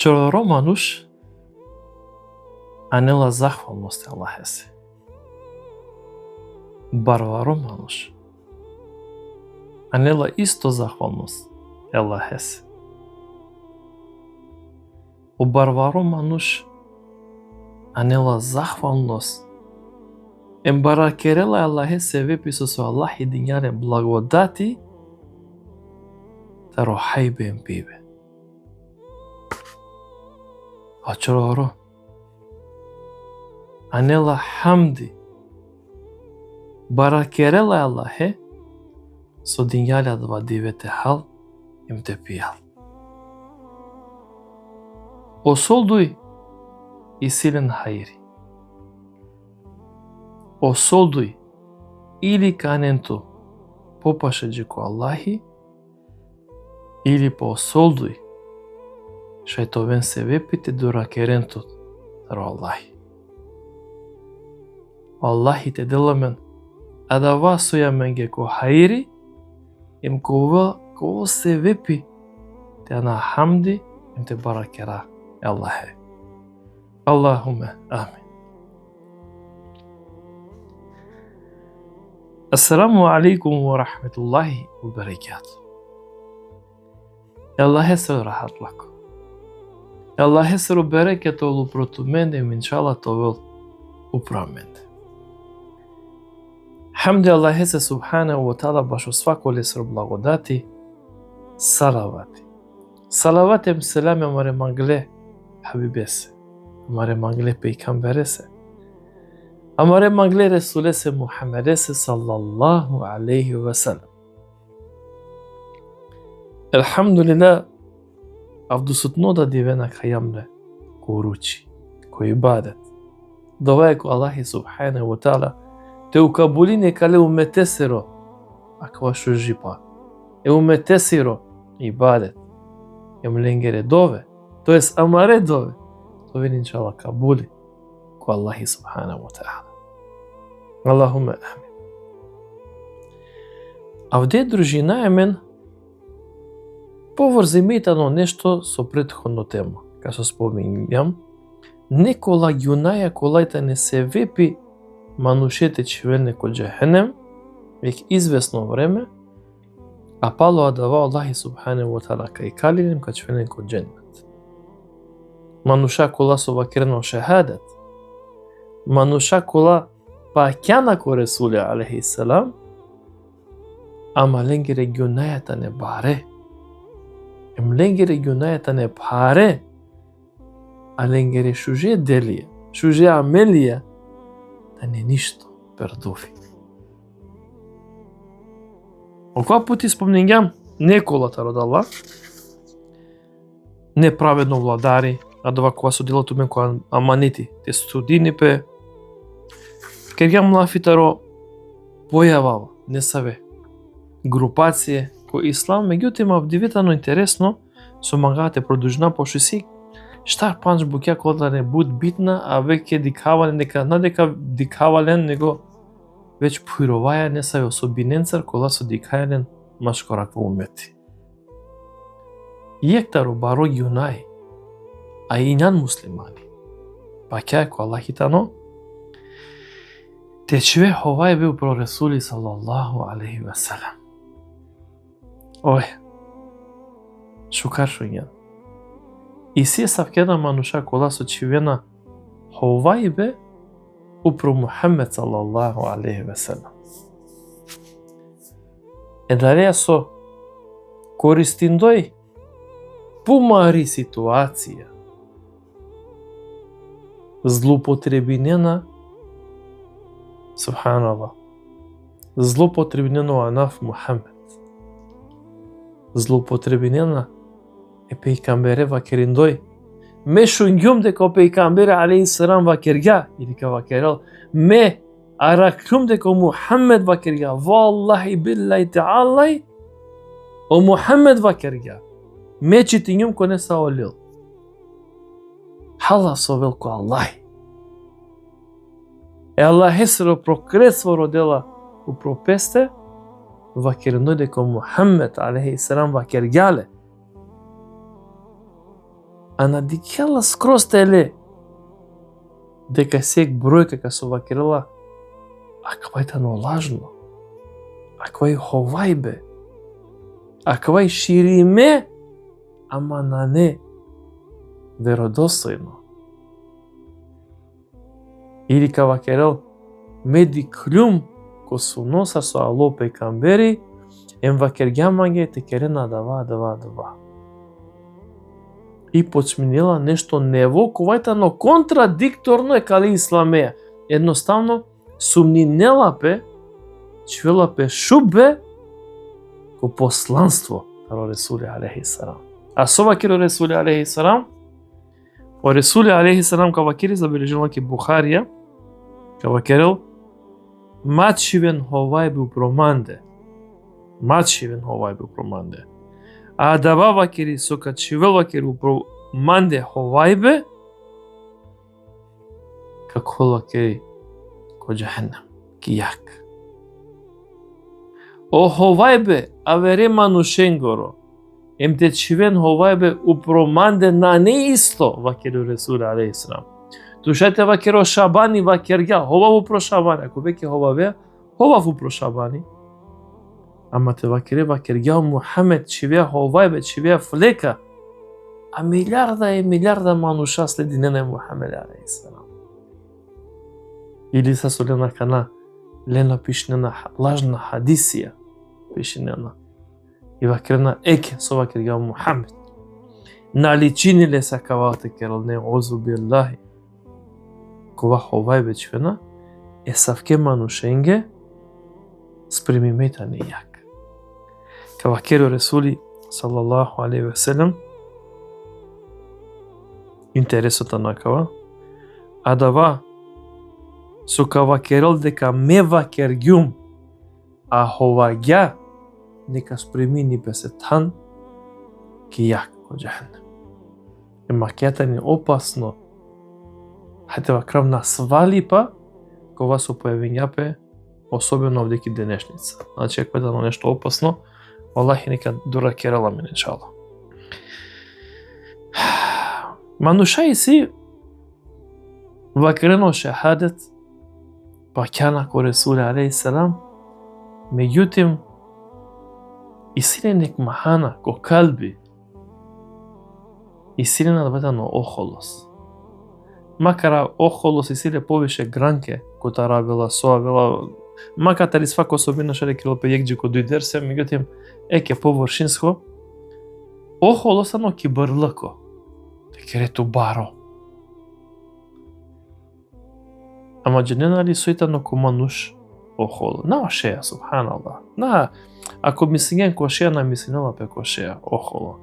Чорромануш анела захвалност Аллахесе. Барваромануш анела исто захвалност Аллахесе. У барваромануш анела захвалност ембаракерела Аллахесе веписо со Аллах и динјаре благодати таро хајбе емпибе. А чороро анела хамди баракерела Аллахе со динјале два дивете хал им те пијал. Осолдуј и силен хајри. Осолдуј или каненту попаше ко Аллахи или посолдуј шајтовен се вепите дуракерентот таро Аллахи. Аллахи те деламен ада васо јаменге ко хајри им ко се вепи те ана хамди им те баракера Аллахе. Аллахуме амин. Ассаламу алейкум ва рахметуллахи ва баракату. Аллахе се рахатлако. Аллахе се берекето лу протуменде минчала товел управменде. Хамди Аллахе се субхана ва таала башо свако лесро благодати, салавати. Салават ем селам амаре мангле хабибесе, амаре мангле пейкамбересе, амаре мангле ресулесе Мухаммедесе саллаллаху алейхи ва салам. Елхамдулилlah, авдусутнода дивена кајамле, ко ручи, ко ибадет. Довај ко Аллахи субхана ва таала те укабулине кале уметесиро, аква шужипа. Уметесиро ибадет. Емленгере дове, то есть амаре дове. Това иншалла кабули ко Аллахи субхана ва таала. Аллахуме амин. Авде дружина емен поврземитано нешто со претходно тема. Као споминјам, некола јунаја колајта не се вепи манушете чивелне ко джехенем, век известно време, а пало адава Аллахи субхана ва таала кај калилим ка чивелне ко дженнет. Мануша кола со вакерно шахадат, мануша кола пакјана ко Ресуле алейхи салам, ама ленгере јунајата не баре. Ленгере јунајата не паре, а ленгере шуже делија, шуже амелија, да не ништо пердови. Окоја пути спомнењам неколата родала, неправедно владари, а дова кога со делото мен која аманети, те студини пе, кергјам лафитаро појавава, не саве, групација, кој ислам, меѓутоа вдивитано интересно, со мангаате продужна, пошто си штар панч букја кола не буд битна, а веќе дикавален, нека надека дикавален, него веќе пуироваја не са особиненцар, кола со дикајален машкорак во умети. Иектаро баро јунај, а и нян муслимани, пакја ко Аллахитано, течве ховај бил про Ресули саллаллаху алейхи ва салам. Ой, шукар шуњан. И си савкена мануша кола со чивена ховај бе упро Мухаммед саллаллаху алейхи ва салам. Едареја со користиндој помари ситуација, злоупотребинена, субханаллах, злоупотребинено анаф Мухаммед, злоупотребинена е пейкамбере вакериндој, ме шуњум дека пейкамбере алейхи салам вакерга, или ка вакерал, ме аракум дека Мухаммед вакерга, валлахи биллаhi таалај, о Мухаммед вакерга, ме читињум ко не са олил. Хала со велко Аллах. Аллах се прокресво родела у пропесте, вакерно дека Мухаммед алейхи салам вакергале. А надикела скроз теле дека сек бројка ка со вакерела аквајтано лажно, аквај ховајбе, аквај шириме, ама на не веродостојно. Или ка вакерел меди клюм ко су носа со Алло пекамбери, ем вакергјамање текерена дава. И почминела нешто невоковајтано контрадикторно е кали исламеја. Едноставно сумнинелапе, чвелапе шубе ко посланство ро Ресули алейхи салам. А со вакиро Ресули алейхи салам, о Ресули алейхи салам ка вакири забележила ки Бухарија, ка вакерел мачивен ховајбе упроманде. Мачивен ховајбе упроманде. А дава вакири со качивел вакири упроманде ховајбе, како вакири ко џахеннем, ки јак. О ховајбе авере манушенгоро, ем те чивен ховајбе упроманде на неисто вакири Ресули алейхи салам. Душете вакиро шабани вакирја, ховав упро шабани, ако веќе ховаве, ховав упро шабани. Ама те вакире вакирја Мухамед чивеа ховајбе, чивеа флека, а милиарда мануша следи нене Мухамед алейхи салам. Или са со лена кана, лена пишнена лажна хадисија, пишнена. И вакирена еке со вакирја Мухамед. Наличиниле са кавалте керал не озу биллахи. Кова ховајбе чвена, е савке манушенге спремимета не јак. Кава керо Ресули салаллаху алейхи ве селем, интересот накава, а дава со кава керол дека ме вакергјум, а ховаѓа дека спремини бесетан ки јак ко џахеннем. Е макета ни опасно. Хајте крав на свалипа кога со појавењапе, особено овдеки денешница. Значи, ако е дано нешто опасно, Аллах нека дура керала ме нечало. Манушаи си вакрено шахадет пакјана ко Ресули алейхи салам, меѓутим и силенек махана ко калби и силена даватано охолос. Макара охолос и силе повише гранке ко тарабела соавела, макар и свако особина ше рекило пејекџи ко дујдерсе, меѓутим еке површинско, охолосано ки брлако, текерето баро. Ама дженена ли сојтано ко мануш охоло, на шеја, субханаллах, на, ако мислиген ко шеја, на мислинела пе ко шеја, охоло.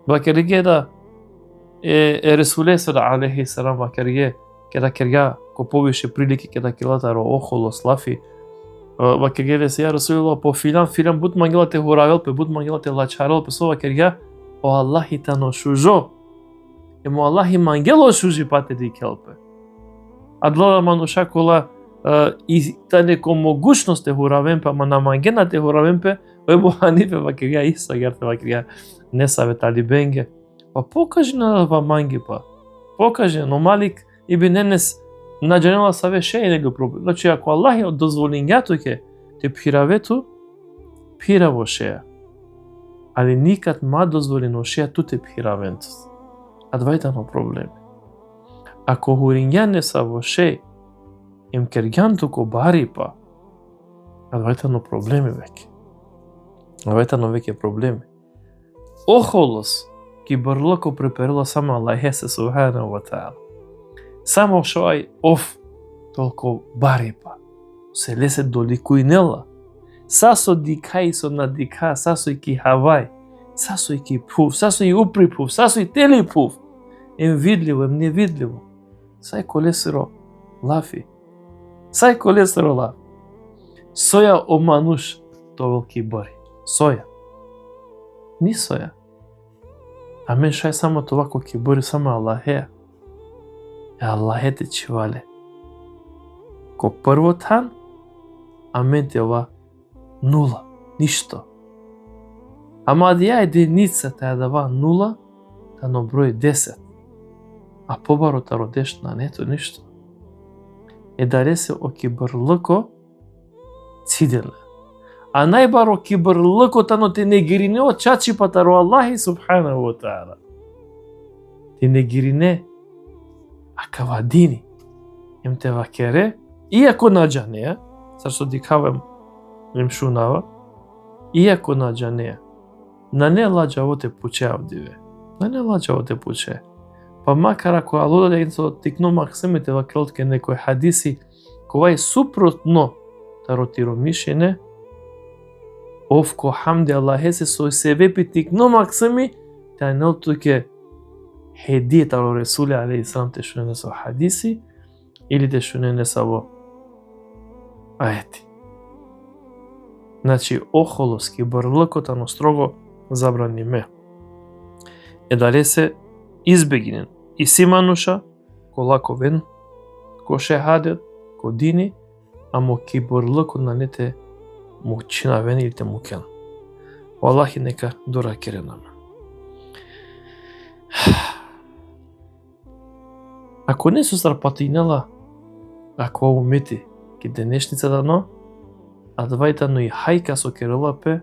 Вакериге да е Ресуле алейхи салам вакериге, кеда керја ко повише прилики, кеда келатаро охоло слафи, вакериге се ја Ресулилла по филам бут мангела те хуравел, пе бут мангела те лачарел, пе со вакерија, о Аллахи тано шужо, емо Аллахи мангело шужи пате ди келпе. Адлада мануша кола и та неко могучност те хуравемпе, ама на мангена те хуравемпе, Ебу Ханифе вакерија иса герте вакерија не саветали бенге. Па покажи на манги па. Покажи, но Малик ибн Енес наџанела саве шеј него проблем. Значи ако Аллах ја дозволињето ќе те пиравету, пира во шеја. Али никад ма дозволено шеја ту те пиравентот. А двајтано проблеми. Ако хуриња не са во шеј, им кергјанту ко бари па, а двајтано проблеми веќе. Двајтано веќе проблеми. Охолос ки брлоко преперила само Аллахе се субхана ва таала. Само шоај оф толку бари па. Се лесе доликујнела. Сасо дикај со надика, сасо и ки хавај, сасо и ки пув, сасо и упри пув, сасо и тели пув. Ем видливо, ем невидливо. Сај колесеро лафи. Сај колесеро лафи. Соја о мануш толки бари. Соја. Ни соја. А мен шај само това ко ки бори само Аллахе. Е Аллахе те чивале. Ко прво тан, а мен те ова нула. Ништо. Ама да ја единица та ја дава нула, да на број 10, а побаро да родеш на нето ништо. Дали се о кибрлыко циделе. А најбаро кибрлыко тано те не гирине о чачи патаро Аллахи субханаху ва таала. Те не гирине акавадини. Им те вакере, иако наџанеа, зашто дикавам им шунава, иако наџанеа, на не лаџаво те пучеав диве. На не лаџаво те пуче. Па макар ако Аллах да ги тикно максимите вакелтке некој хадиси, кога е супротно таротиро мишене, овко хамди Аллахе се со себепи тикно максими, та нелтуке хедие таро Ресуле алейхи салам те шунене со хадиси, или те шунене са во аети. Значи, охолоски брлъкота, но строго забраниме. Дали се избегинен и си мануша, ко лако вен, ко шехадет, ко дини, амо ки брлъкот на нете му чина вен или те му кен. Аллахи нека доракере наме. Ако не се срапатинела, ако умети ки денешница дано, а двајта но и хајка со керелапе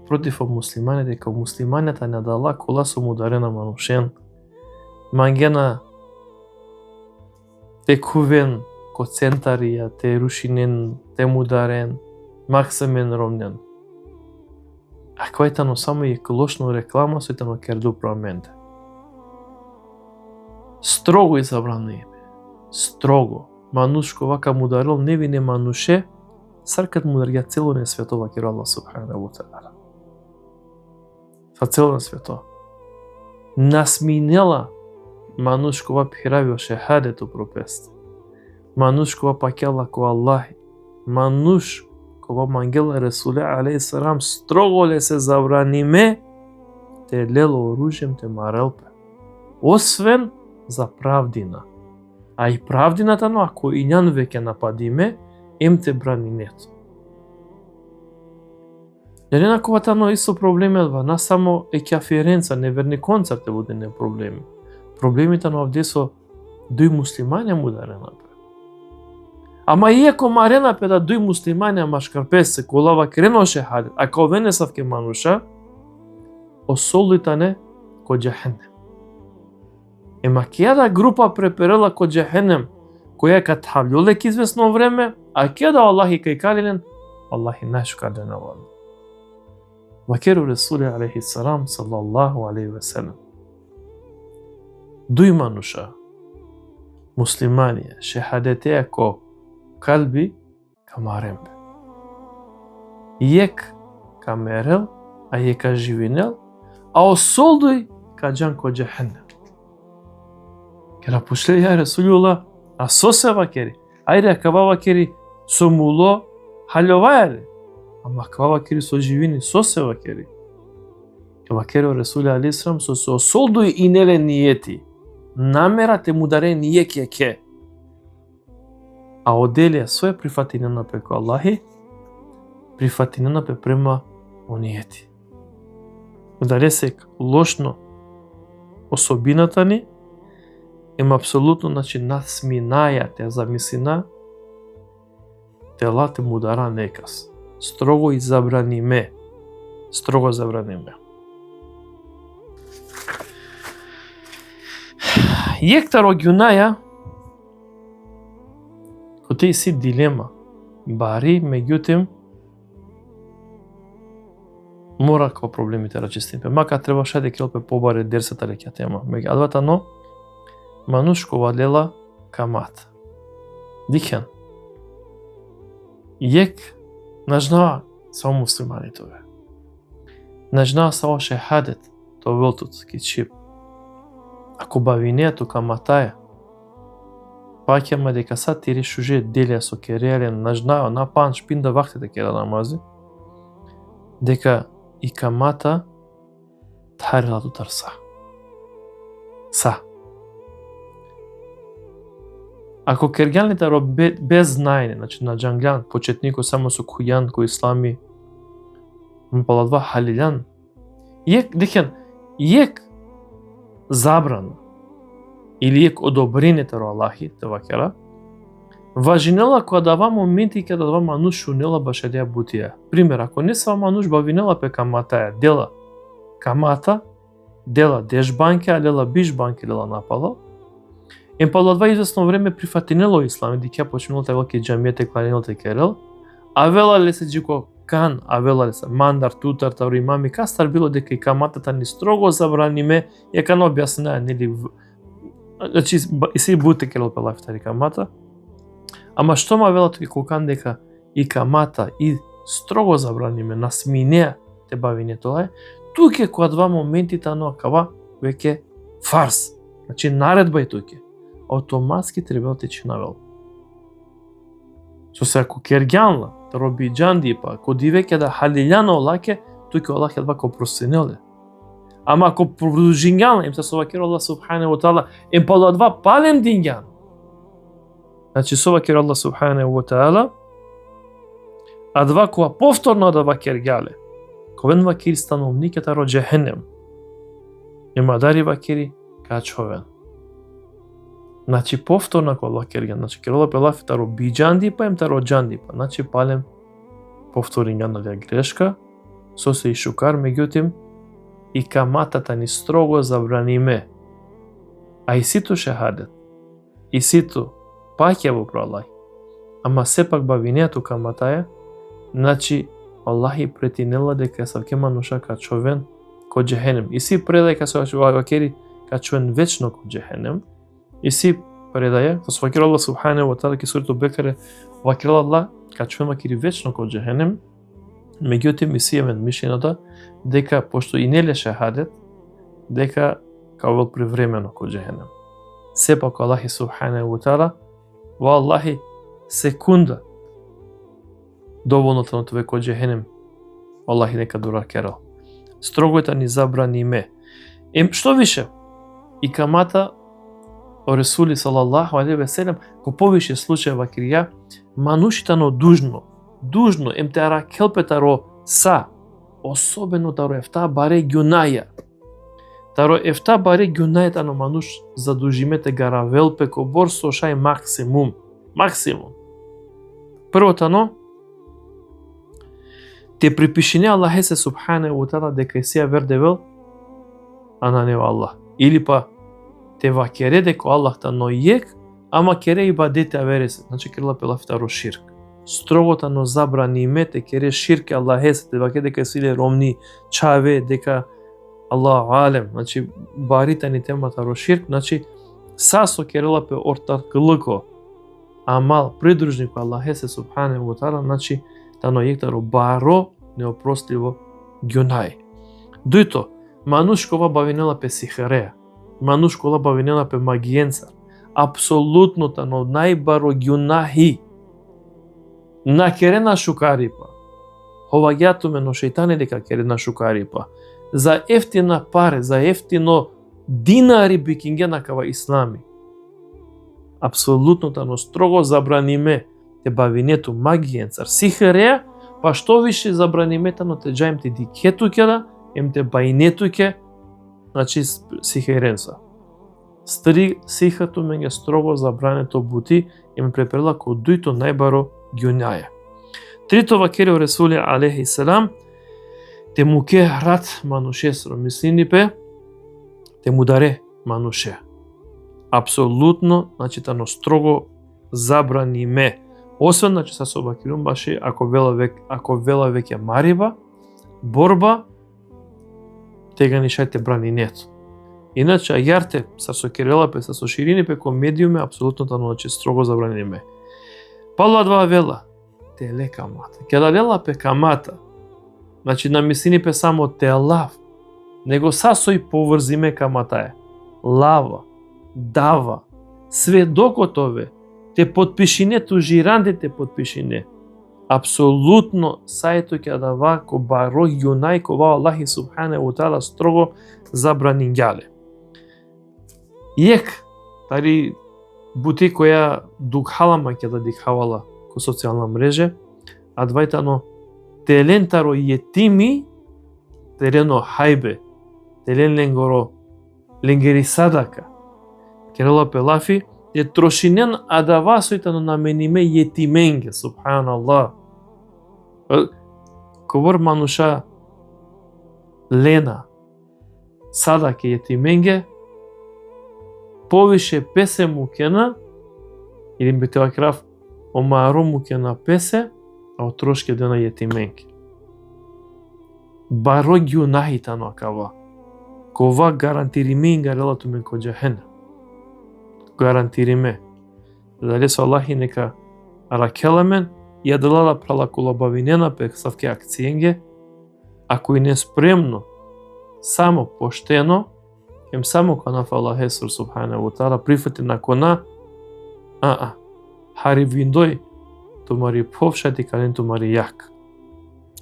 против муслиманите, дека муслиманите не дала кола со ударена манушен. Мангена те кувен ко центарија, те рушинен, те мударен, максимен ромнен. А квајта но само и клошно реклама со тано керду променде. Строго и забранено. Строго. Манушко вака мударил невине мануше, саркат мударија цело не светова киро Аллах субханаху ва таала. Са цело на свето. Насминела манушкова пхиравио шехадето пропест. Манушкова пакела ко Аллахи. Манушкова мангела Ресуле алейхи салам строго ле се забраниме те лело оружјем те марелпе. Освен за правдина. А и правдината, но ако и нян веќе нападиме, ем те брани нето. Неренаковата но исто проблеми одва, на само екјаференца, неверни концерт те буде не проблеми. Проблемите на овде со дуј муслимане му даренапе. Ама иако маренапе да дуј муслимане машкарпес се колава креноше хадет, а као венесав ке мануша, осолитане ко џехенем. Ема кјада група преперела ко џехенем, која ка тављолек извесно време, а кјада Аллахи кај калилен, Аллахи најшкаден авал. Вакеру Ресуле алейхи салам саллаллаху алейхи ве селем. Дуј мануша, муслиманија, шехадетеја ко калби камарембе. Јек камерел, а јека живинел, а осолдуј каџан ко џехенем. Кера пушле ја Ресулулла, а со се вакери. Ајде, кава вакери со муло, халјовајаре. Ама кава вакери со живини, со се вакери. Вакери Ресуле алейхи салам со се осолдуј и неле нијети. Намера те му даре нијек јеке. А оделија своја прифатинена преко Аллахи, прифатинена према онијети. Даре се лошно особината ни, ема апсолутно, значи, насминаја те замислина, тела те мудара некас. Строго и забраниме. Строго забраниме. Јектаро ѓунаја, коте и си дилема, бари, меѓутим, мора као проблемите рачистимпе. Мака требаше да келпе побаре дерсата лекја тема. Меѓу адвата, но, манушкова лела камат. Дикен. Јек нажнава само муслиманите ове. Нажнава само шехадет, то велтут ки чип. Ако бавинеато каматаја, паќама дека са тири шуже делија со кереален, нажнава на пан шпинда вахтите кера намази, дека и камата тарила до тарса. Са. Ако кергјаните ро без знаење, значи на џанглјан, почетнико само со кујан, кој ислами, мпаладва халилјан, јек, декен, јек забрана или ек одобрење таро Аллахи те вакера, важинела која дава моменти кога дава мануш шунела башедија бутија. Пример, ако не са мануш бавинела пе каматаја, дела камата, дела дежбанке, а дела бишбанке дела напала, емпала два известно време прифатинело ислам, дикја почнело тај велики џамијете кланинел те керел, а вела ли се джико кан, а вела ли се мандар, тутар, таро имами, кастар било дека и каматата ни строго забраниме, ја кана објаснеа, нели, значи, и се и буте керел пе лафтари камата, ама што ма вела тој кокан дека и камата и строго забраниме на сминеа те бавине тоа е, туке која два моментите но кава веќе фарс. Значи наредба е туке. Автоматски треба да те навел. Со се ако кергјанла, робиџан дипа, коди веќе да халилјано олаке, туке Аллах едва ко просенеле. Ама ако продолжињан им се совакер Аллах субханаху ва таала, им пала два палем дињан. Значи совакер Аллах субханаху ва таала, а два која повторно да вакер ѓале. Ковен вакир становниката ро џехенем. Ема дари вакири качовен. Значи повторно кој вакер ѓан, значи керола пелаф таро биџанди па им таро џанди па. Значи палем повториња на грешка, со се и шукар, меѓутим и каматата ни строго забраниме. А и сито шехадет, и сито паќе во пралај. Ама сепак бавинеато камата е, значи Аллах и претинела дека са ке мануша качовен ко џехенем. И си предај ка се вакери качовен вечно ко џехенем. И си предај со вакер Аллах субханаху ва таала ке сурето Бекаре вакер Аллах качовен вакери вечно ко џехенем. Меѓутоа и си емен мишленото дека пошто и неле шахадет дека као привремено ко џехенем. Сепак Аллах субханаху ва таала во Аллахи секунда доволно тоа ко џехенем. Аллах нека дура керал. Строгојта ни забраниме. Што више? И камата о Ресули салаллаху алейхи ве селем, ко повише случаи вакирија, манушитано дужно ем те ара келпетаро са, особено таро ефта баре ѓунаја. Таро ефта баре ѓунајта но мануш задужимете гаравел пеко бор со шај максимум. Првото те припишине Аллах се субханаху ва таала дека се вердевел, а на него Аллах. Или па те вакере дека Аллах та но јек, ама кере ибадете авересе. Значи керела пела второ ширк. Строгото но забраниме те кере ширк Аллах се, те вакере дека силе ромни чаве, дека Аллах алем. Значи барите ни темата ро ширк, значи сасо керела пе ортаклыко. Амал придружник Аллах се субханаху ва таала, значи тано јектаро баро неопростливо ѓунај. Дуито, манушкова бавинела пе сихареа, манушкова бавинела пе магиенца, апсолутно тано најбаро ѓунахи. На керена шукарипа, ховаѓато ме но шејтане дека керена шукарипа, за ефтина паре, за ефтино динари бикингена кава ислами. Апсолутно тано строго забраниме те бавинето магиенцар сихареа, па што више забраниметано те џајм те дикетуке ем те бајнетуке, значи сихеренца. Стри сихато меѓа строго забрането бути ем препрела ко дуито најбаро ѓунаја. Трито вакерио Ресули алейхи селам те му ке рат манушесро мислинипе, те му даре мануше. Апсолутно, значи тано строго забраниме. Освен значи са собакирум баши ако вела веќе мариба, борба, тега ни шајте бранинето. Иначе јарте са со керелапе, са со ширинипе ко медиуме, апсолутно тано значи строго забраниме. Пала два вела, теле камата. Кеда лелапе камата, значи на мислинипе само те лав, него сасој поврзиме камата е. Лава, дава, сведокотове, те подпишине, тужиранде те подпишине. Апсолутно сајто ќе дава ко баро јунај кова Аллахи субханаху ва таала строго забранињале. Јек, тари бути која дукхалама ќе да дикхавала ко социјална мрежа, а двајтано телентаро јетими, терено хајбе, телен ленгоро ленгери садака. Керала пелафи е трошинен адавасојтано намениме јетименге, субханаллах. Ковор мануша лена садаке јетименге повише песе мукена или битева крав омаро мукена песе, а о трошке дена јетименге. Баро гјунахитано акава. Кова гарантириме ингарелату мен ко џехенем. Гарантириме. Дали со Аллахи нека ракеламен ја делала пралакулабавинена пек савке акциенге, ако и не спремно, само поштено, ем само канаф Аллах Есур субхана ва таала прифати накона, хари виндој, тумари повшати кален тумари јак.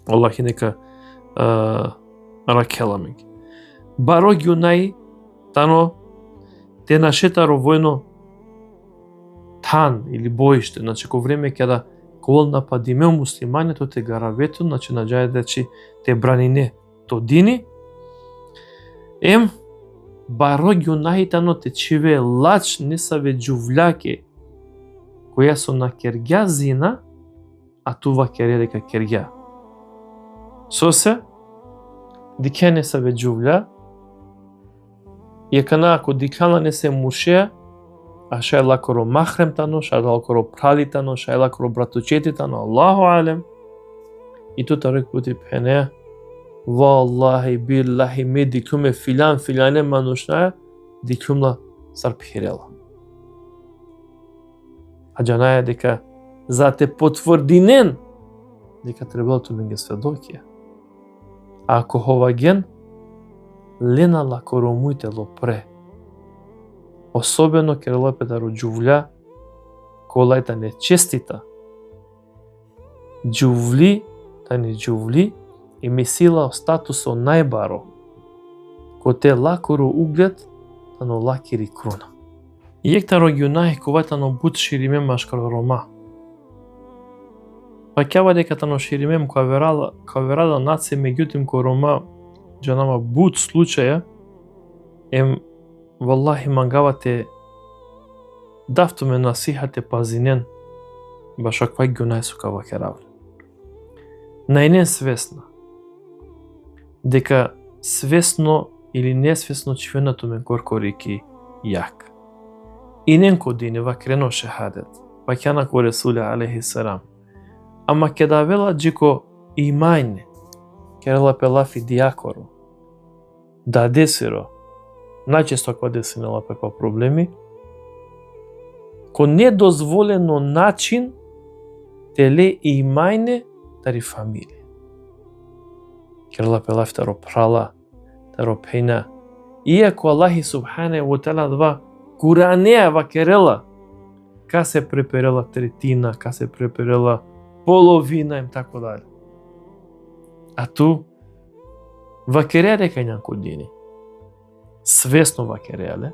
Аллахи нека ракеламен. Баро гјунај тано те нашетаро војно тан или боиште, значи ко време када кол нападиме муслиманите те гаравету, значи наџајдечи те бранине то дини, ем баро гјунај тано те чиве лач не саве џувљаке која со на кергја зина, а тува кере дека кергја. Сосе, дике не саве џувља, јекана ако дикана не се мушеа, а шај лакоро махрем тано, шај лакоро прали тано, шај лакоро братучети тано, Аллаху алем. И тута рек пути пене, валлахи биллахи ме дикуме филане манушна, дикумла сарпхирела. А џанаја дека за те потврдинен дека требало ту менге сведокија. А ако ховаген, лена лакоро мујтело пре. Особено керелопета роџувља, колајта не честита. Џувли, та не џувли, и месила статусо најбаро. Ко те лакоро углед, тано лакири круна. Јектаро гјунај ковајтано бут шириме машкаро рома. Па кјава дека тано ширимем каверала наце, меѓутим ко рома џанама бут случаја, ем валлахи мангавате дафтуме насихате пазинен, баш аквај гјунај су кава керавле. Најнен свесна, дека свесно или несвесно чвенато ме коркорики јак. Инен кодинева крено шехадет, па кјана ко Ресуле алейхи салам. Ама ке да вела джико имајне, керела пелафи диакоро, да десиро, најчесто ако десинела пеква проблеми, ко недозволено начин теле имајне тари фамилија. Керела пелафи таро прала, таро пејна, иако Аллахи субхане ва таала два Куранеа ва керела, ка се преперела третина, ка се преперела половина им тако дали. А ту вакереа дека някој дини. Свесно вакереале.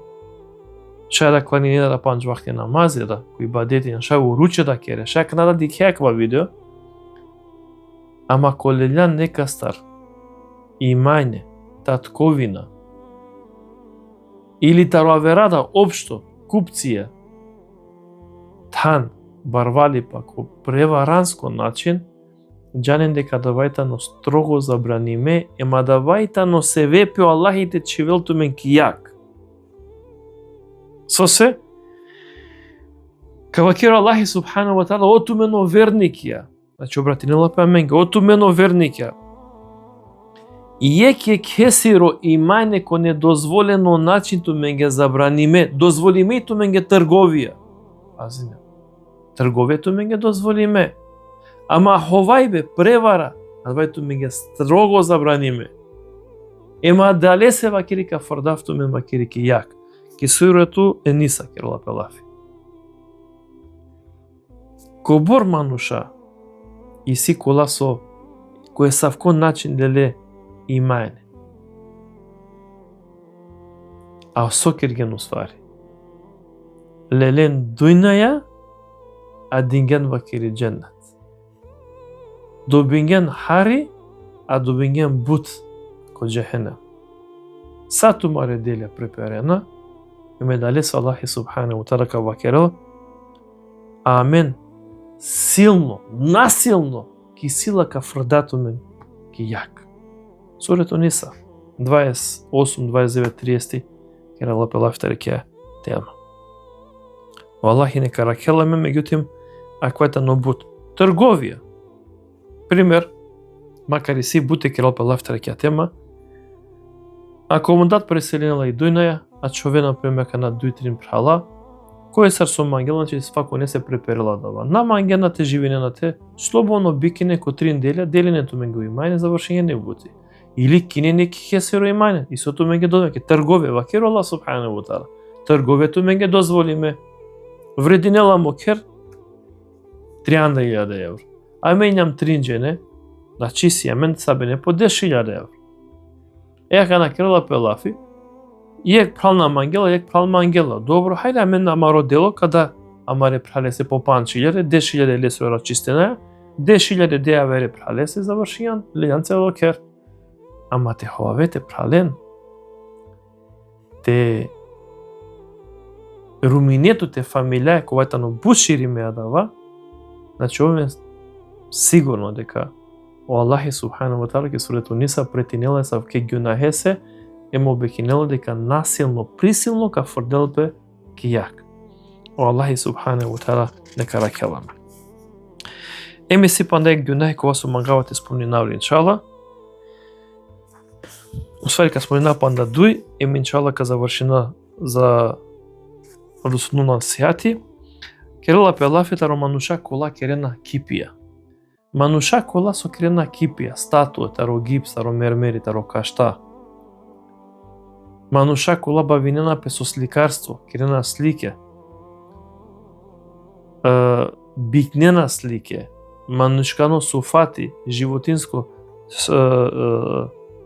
Шај да клани не да панч вахти намази, да кои бадети, шај уруче да кере, шај кана да дикеква видео. Ама колељан нека стар, имајне, татковина, или тароаверада општо, купција, тан, барвали па ко преваранско начин, џанен дека давајтано строго забраниме, ема давајтано се вепио Аллахите чивелту мен кијак. Со се, кавакеро Аллахи субхана ва таала, оту мено верникија, значи обратинела па менге, оту мено верникија, Иеке кесиро имајне ко недозволено начин ту менге забраниме, дозволиме и ту менге трговија. Пазиме, трговија ту менге дозволиме. Ама ховајбе превара, адвај ту менге строго забраниме. Ема дале се вакирика фордаф ту мен вакирики јак. Ки сурету е ниса керла пелафи. Кобор мануша и си коласо кој савко начин деле имајне. А сокерген усвари. Лелен дујнаја, а динген вакири дженнат. Добинген хари, а добинген бут ко џехенем. сату маре делја преперена, ме дали со Аллах субханаху тааля ка вакерел, амен, силно, насилно, ки сила ка фрдату мен, ки јак. Сурето Ниса, 28, 29, 30, кера лапе лафта реке тема. Аллах не каракеламе, меѓутим, аквата нобут. Трговија. Пример, макар и си буте кера лапе лафта реке тема, ако мандат преселенела и дојнаја, а човена премека на 2-3 прала, кој сар со мангела, че свако не се преперила дава. На мангената живинената, слободно бикине ко 3 делја, делинето мен го имајне, завршење не бути. Или кине неки хесеро имајне, и со тоа мен ги додвеке. Тргове, вакеро Аллах субханаху тааля. Трговето мен ги дозволиме. Врединела мокер 300.000 евро. А менјам тринџене, значи си амен сабене по 10.000 евро. Еха на керла пелафи, јек прал на мангела, јек прал мангела. Добро, хајде амен на маро дело, када амаре прале се по 5.000, 10.000 лесо рачистена, 10.000 деја вере прале се завршијан, лејан цело кер. Ама те ховавете прален. Те руминето те фамилија којата но бушири ме адава, значи ове сигурно дека о Аллах субханаху тааля ке сурето Ниса претинела са ке гюнахесе емо обекинела дека насилно, присилно ка фрделпе ки јак. О Аллах субханаху тааля нека ракеламе. Еми си пандек гюнахи кога со мангавате спомни наври иншала. Усвари ка спомнина панда дуј, еми иншала ка завршина за односно сеати, керела пелафета романуша кола керена кипија. Мануша кола со керена кипија, статуа, таро гипс, таро мермери, таро кашта. Мануша кола бавинена пе со сликарство, керена слике. Бикнена слике, манушкано суфати, животинско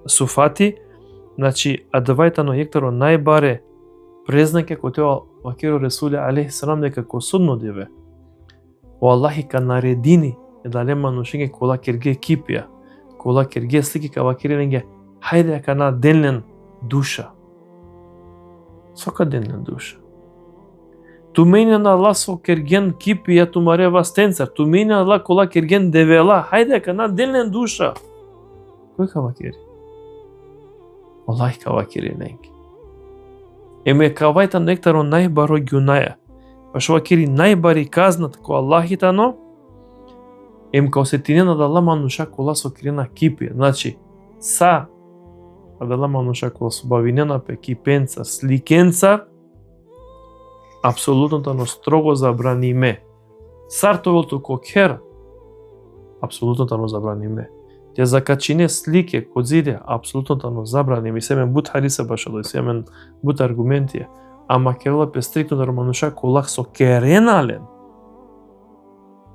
суфати, значи адавајтано јектаро најбаре презнаке кој тоа вакеро Ресуле алейхи салам дека ко судно деве. О Аллахи ка наредини дале манушење кола керге кипија, кола керге слики ка вакеренге, хајде ка на денлен душа. Сока денлен душа. Тумене на Аллах со керген кипија тумаре вастенцар, тумене на Аллах кола керген девела, хајде ка на денлен душа. Кој ка вакери? Аллах ка вакери ненги. Еме кавајта нектаро најбаро гюнаја. Пашо вакери најбари казнат ко Аллахитано, ем као се тинена да Аллах мануша кола со керена кипија. Значи, са да мануша кола со бавинена пе кипенца, сликенца, апсолутно строго забраниме. Сартовото кокер, апсолутно забраниме. Те закачине слике код зиде, апсолутно забраниме. Семен бут хариса башало, семен бут аргументи. Ама керела пе стрикно да романуша кола со керенален.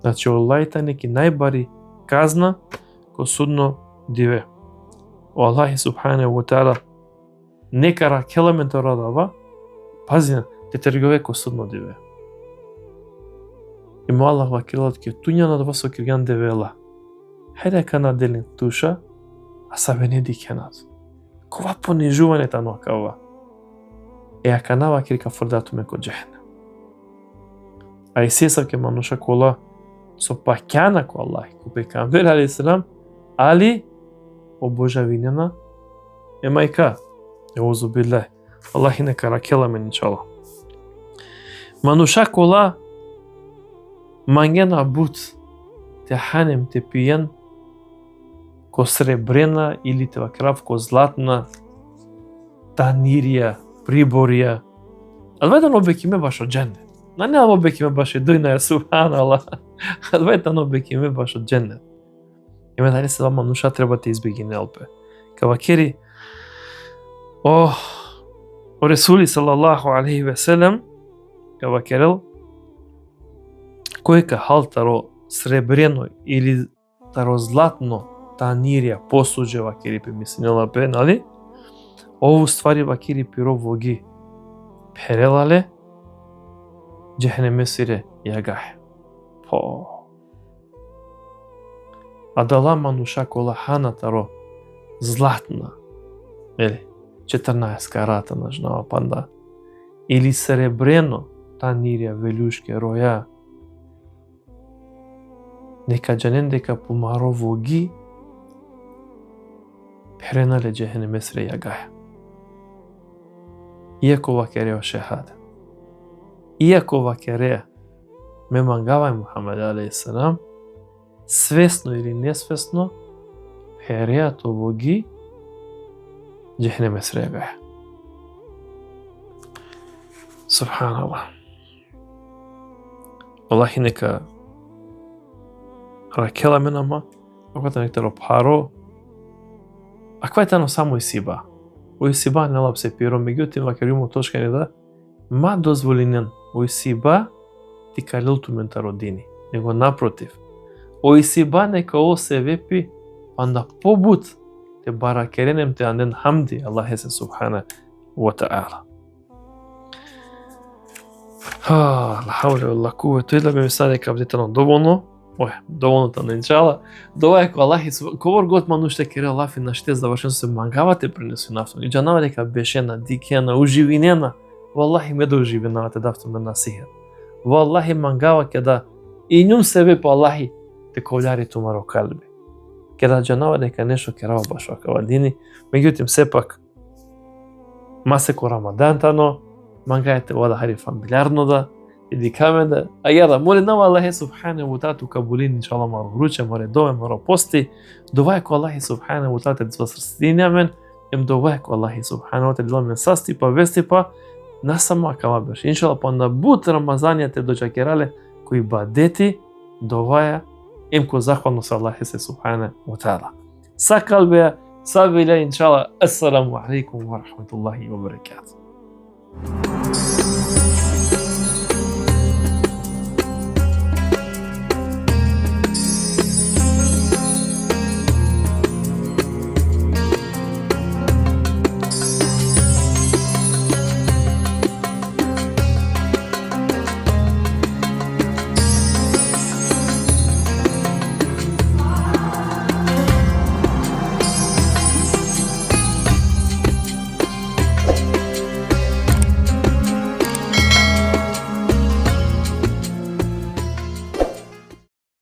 Значи, Аллахита неки најбари казна ко судно диве. О Аллахи субханаху тааля нека ракеламе тоа радава, пази, те тргове ко судно диве. Има Аллах вакелат ке туња на два со кирган девела. Хајде ка наделен туша, а сабе не дикенат. Кова понижување тано кава. Ака нава кирка фрдату ме ко джехне. А и сесав ке мануша кола со пакјана ко Аллах, ко пекамбер алейхиссалам, али обожавинена е мајка. Еузу билlah. Аллах и нека ракеламе иншалла. Мануша кола мангена бут те ханем те пиен ко сребрена или те вакрав ко златна танирија, приборија. Адвајдан обекиме баш од дженнет. На не обекиме баш од дојна субханаллах. Адвајдан обекиме баш од дженнет. Име дали се мануша треба те избеги нелпе. Кавакери о Ресули салаллаху алейхи ве селем кавакерел кој ка хал таро сребрено или таро златно танирија посуџе вакери пе мислинела пе, нали? Ову ствари вакери пиро воги перелале джехнеме сире јагахе. По адала мануша кола хана таро златна, ели, 14 карата на жнава панда, или сребрено, танирја, велюшке, роја, нека джанен дека помарово ги перенале джехенем есре јагаја. Иако вакерео шехада. Иако вакереа ме мангавај Мухамед алейхиссалам, свесно или несвесно, переато во ги джехенем есре јагаја. Субханаллах. Аллахи нека ракела менама, когато нека ропаро, а ква е тано само исиба? Оисиба не лап се пиро, меѓутоа вакеримо точка не да, ма дозволинен оисиба ти калилту ментародини, него напротив. Оисиба нека о се вепи, панда побут те баракеренем те анден хамди, Аллахе се субхана wa ta'ala. La hawla wa la quwwata illa billah, мислам дека бдетано доволно. Доволно та ненчала. Дова е ко Аллахи, ковор год мануште кере Аллахи на ште завршен се мангавате пренесу нафтон. И джанава дека бешена, дикена, уживинена. Валлахи ме да уживинавате дафту ме насихер. Валлахи мангава кеда и njum себе по Аллахи те ковљари тумаро калби. Кеда джанава дека нешто керава баш вакава дини. Меѓутим сепак масе ко Рамадан тано, мангајте вада хари фамилиарно да идикаме да ајада моле нава Аллахе субхана ва таала кабулин иншалла мар вруче море дове море пости довај ко Аллахе субхана ва таала те свасрстињамен им довај ко Аллахе субхана ва таала мен састи па вести па насама кама беш иншалла па на бут Рамазанијате дочакерале кои бадети доваја им ко захвално со Аллахе се субхана ва таала сакал бе сабиле иншалла ассаламу алейкум ва рахметуллахи ва баракатуh.